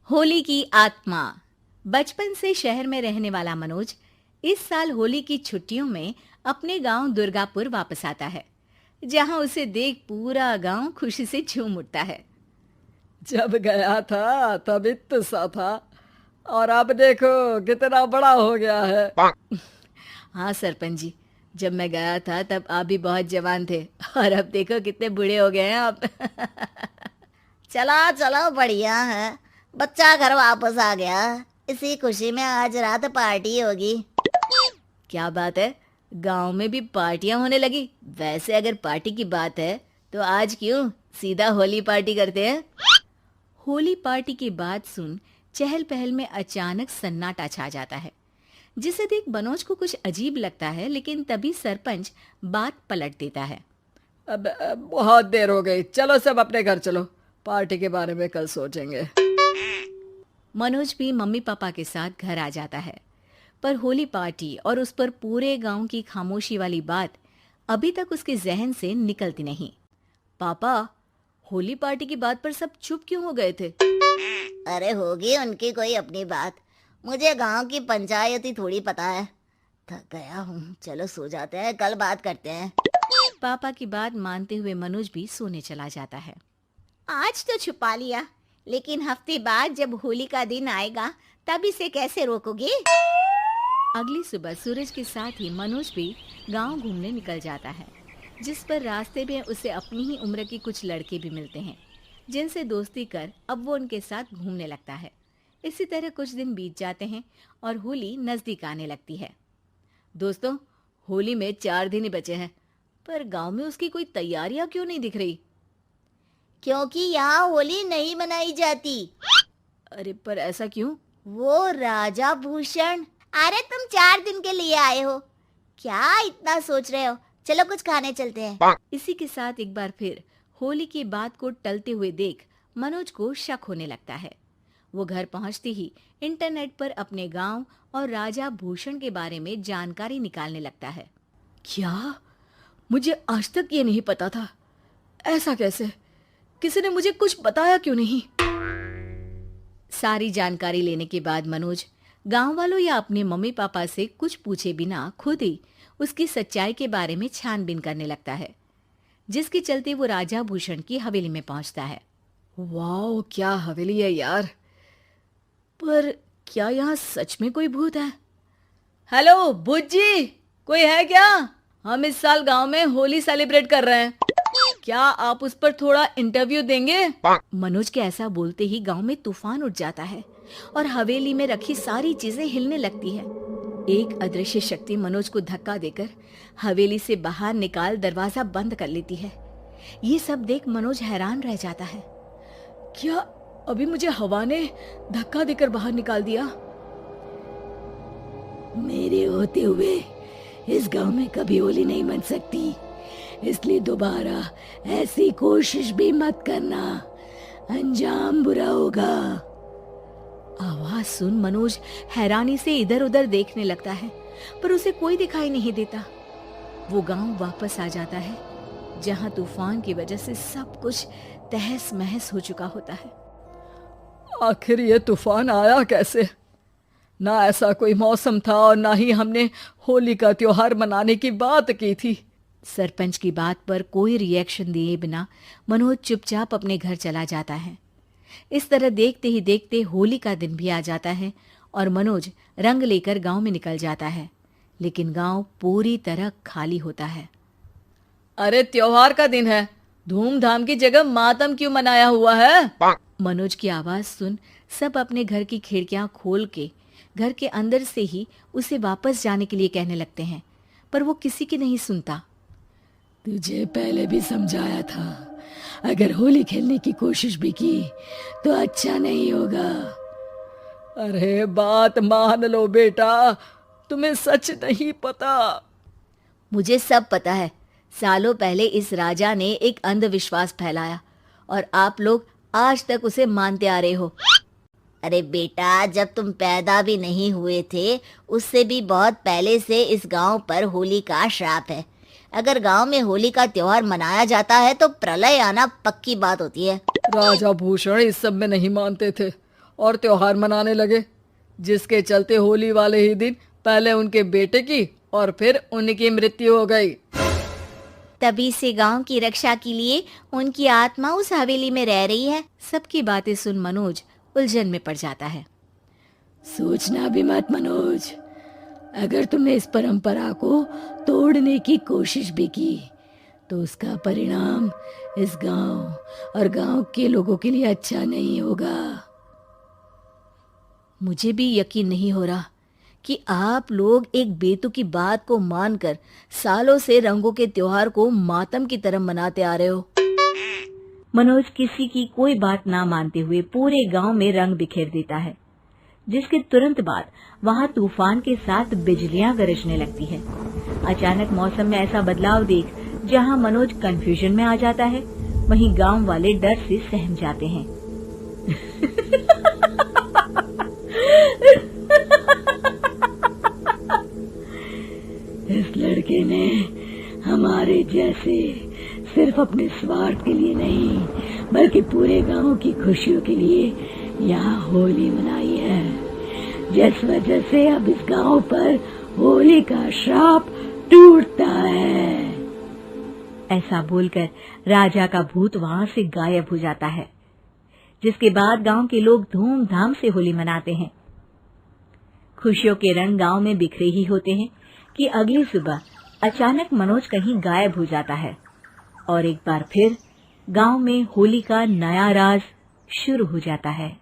होली की आत्मा। बचपन से शहर में रहने वाला मनोज इस साल होली की छुट्टियों में अपने गांव दुर्गापुर वापस आता है, जहां उसे देख पूरा गांव खुशी से झूम उठता है। जब गया था तब इतना सा था और अब देखो कितना बड़ा हो गया है। हाँ सरपंच जी, जब मैं गया था तब आप भी बहुत जवान थे और अब देखो कितने बूढ़े हो गए हैं आप। चलो चलो बढ़िया है। बच्चा घर वापस आ गया। इसी खुशी में आज रात पार्टी होगी। क्या बात है, गांव में भी पार्टियां होने लगी। वैसे अगर पार्टी की बात है तो आज क्यों सीधा होली पार्टी करते हैं। होली पार्टी की बात सुन चहल पहल में अचानक सन्नाटा छा जाता है, जिसे देख मनोज को कुछ अजीब लगता है, लेकिन तभी सरपंच बात पलट देता है। अब बहुत देर हो गई, चलो सब अपने घर चलो, पार्टी के बारे में कल सोचेंगे। मनोज भी मम्मी पापा के साथ घर आ जाता है, पर होली पार्टी और उस पर पूरे गांव की खामोशी वाली बात अभी तक उसके जहन से निकलती नहीं। पापा, होली पार्टी की बात पर सब चुप क्यों हो गए थे? अरे होगी उनकी कोई अपनी बात। मुझे गांव की पंचायत ही थोड़ी पता है। थक गया हूँ, चलो सो जाते हैं, कल बात करते हैं। पापा की बात मानते हुए मनोज भी सोने चला जाता है। आज तो छुपा लिया, लेकिन हफ्ते बाद जब होली का दिन आएगा तब इसे कैसे रोकोगे? अगली सुबह सूरज के साथ ही मनोज भी गांव घूमने निकल जाता है, जिस पर रास्ते में उसे अपनी ही उम्र के कुछ लड़के भी मिलते हैं, जिनसे दोस्ती कर अब वो उनके साथ घूमने लगता है। इसी तरह कुछ दिन बीत जाते हैं और होली नजदीक आने लगती है। दोस्तों, होली में 4 दिन ही बचे हैं, पर गांव में उसकी कोई तैयारियां क्यों नहीं दिख रही? क्योंकि यहाँ होली नहीं मनाई जाती। अरे पर ऐसा क्यों? वो राजा भूषण। अरे तुम 4 दिन के लिए आए हो, क्या इतना सोच रहे हो? चलो कुछ खाने चलते हैं। इसी के साथ एक बार फिर होली की बात को टलते हुए देख मनोज को शक होने लगता है। वो घर पहुंचते ही इंटरनेट पर अपने गांव और राजा भूषण के बारे में जानकारी निकालने लगता है। क्या? मुझे आज तक ये नहीं पता था। ऐसा कैसे? किसी ने मुझे कुछ बताया क्यों नहीं? सारी जानकारी लेने के बाद मनोज गांव वालों या अपने मम्मी पापा से कुछ पूछे बिना खुद ही उसकी सच्चाई के बारे में छानबीन करने लगता है, जिसके चलते वो राजा भूषण की हवेली में पहुंचता है। वाह, क्या हवेली है यार। पर क्या यहाँ सच में कोई भूत है? हेलो भूत जी, कोई है क्या? हम इस साल गांव में होली सेलिब्रेट कर रहे हैं, क्या आप उस पर थोड़ा इंटरव्यू देंगे? मनोज के ऐसा बोलते ही गांव में तूफान उठ जाता है और हवेली में रखी सारी चीजें हिलने लगती है। एक अदृश्य शक्ति मनोज को धक्का देकर हवेली से बाहर निकाल दरवाजा बंद कर लेती है। ये सब देख मनोज हैरान रह जाता है। क्या अभी मुझे हवा ने धक्का देकर बाहर निकाल दिया? मेरे होते हुए इस गांव में कभी होली नहीं मन सकती, इसलिए दोबारा ऐसी कोशिश भी मत करना, अंजाम बुरा होगा। आवाज सुन मनोज हैरानी से इधर उधर देखने लगता है, पर उसे कोई दिखाई नहीं देता। वो गांव वापस आ जाता है, जहां तूफान की वजह से सब कुछ तहस महस हो चुका होता है। आखिर ये तूफान आया कैसे? ना ऐसा कोई मौसम था और ना ही हमने होली का त्योहार मनाने की बात की थी। सरपंच की बात पर कोई रिएक्शन दिए बिना मनोज चुपचाप अपने घर चला जाता है। इस तरह देखते ही देखते होली का दिन भी आ जाता है और मनोज रंग लेकर गांव में निकल जाता है, लेकिन गांव पूरी तरह खाली होता है। अरे त्योहार का दिन है, धूमधाम की जगह मातम क्यों मनाया हुआ है? मनोज की आवाज सुन सब अपने घर की खिड़कियां खोल के घर के अंदर से ही उसे वापस जाने के लिए कहने लगते हैं, पर वो किसी की नहीं सुनता। तुझे पहले भी समझाया था, अगर होली खेलने की कोशिश भी की तो अच्छा नहीं होगा। अरे बात मान लो बेटा, तुम्हें सच नहीं पता। मुझे सब पता है। सालों पहले इस राजा ने एक अंधविश्वास फैलाया और आप लोग आज तक उसे मानते आ रहे हो। अरे बेटा, जब तुम पैदा भी नहीं हुए थे उससे भी बहुत पहले से इस गांव पर होली का श्राप है। अगर गांव में होली का त्योहार मनाया जाता है तो प्रलय आना पक्की बात होती है। राजा भूषण इस सब में नहीं मानते थे और त्योहार मनाने लगे, जिसके चलते होली वाले ही दिन पहले उनके बेटे की और फिर उनकी मृत्यु हो गई। तभी से गांव की रक्षा के लिए उनकी आत्मा उस हवेली में रह रही है। सबकी बातें सुन मनोज उलझन में पड़ जाता है। सोचना भी मत मनोज, अगर तुमने इस परंपरा को तोड़ने की कोशिश भी की तो उसका परिणाम इस गांव और गांव के लोगों के लिए अच्छा नहीं होगा। मुझे भी यकीन नहीं हो रहा कि आप लोग एक बेतुकी बात को मानकर सालों से रंगों के त्योहार को मातम की तरह मनाते आ रहे हो। मनोज किसी की कोई बात ना मानते हुए पूरे गांव में रंग बिखेर देता है, जिसके तुरंत बाद वहां तूफान के साथ बिजलियां गरजने लगती है। अचानक मौसम में ऐसा बदलाव देख जहां मनोज कंफ्यूजन में आ जाता है, वहीं गांव वाले डर से सहम जाते हैं। इस लड़के ने हमारे जैसे सिर्फ अपने स्वार्थ के लिए नहीं बल्कि पूरे गांव की खुशियों के लिए यहाँ होली मनाई है, जिस वजह से अब इस गांव पर होली का श्राप टूटता है। ऐसा बोलकर राजा का भूत वहां से गायब हो जाता है, जिसके बाद गांव के लोग धूमधाम से होली मनाते हैं। खुशियों के रंग गांव में बिखरे ही होते हैं कि अगली सुबह अचानक मनोज कहीं गायब हो जाता है और एक बार फिर गांव में होली का नया राज शुरू हो जाता है।